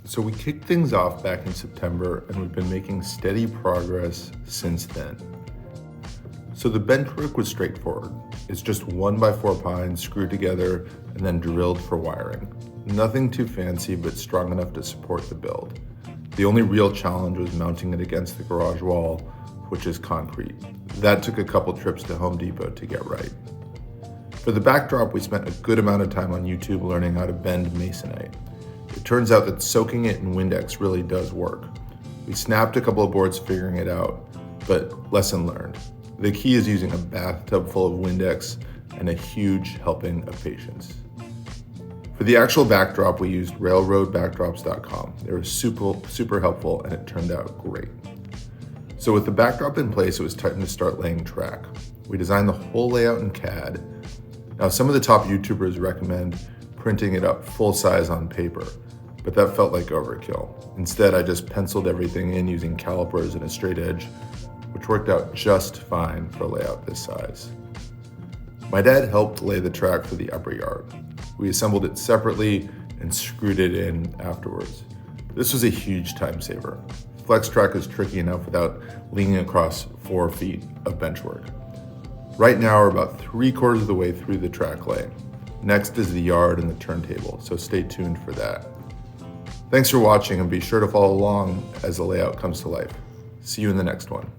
So we kicked things off back in September and we've been making steady progress since then. So the benchwork was straightforward. It's just 1x4 pines screwed together and then drilled for wiring. Nothing too fancy, but strong enough to support the build. The only real challenge was mounting it against the garage wall, which is concrete. That took a couple trips to Home Depot to get right. For the backdrop, we spent a good amount of time on YouTube learning how to bend Masonite. It turns out that soaking it in Windex really does work. We snapped a couple of boards figuring it out, but lesson learned. The key is using a bathtub full of Windex and a huge helping of patience. For the actual backdrop, we used railroadbackdrops.com. They were super helpful and it turned out great. So with the backdrop in place, it was time to start laying track. We designed the whole layout in CAD. Now, some of the top YouTubers recommend printing it up full size on paper, but that felt like overkill. Instead, I just penciled everything in using calipers and a straight edge, which worked out just fine for a layout this size. My dad helped lay the track for the upper yard. We assembled it separately and screwed it in afterwards. This was a huge time saver. Flex track is tricky enough without leaning across 4 feet of benchwork. Right now, we're about 3/4 of the way through the track lay. Next is the yard and the turntable, so stay tuned for that. Thanks for watching and be sure to follow along as the layout comes to life. See you in the next one.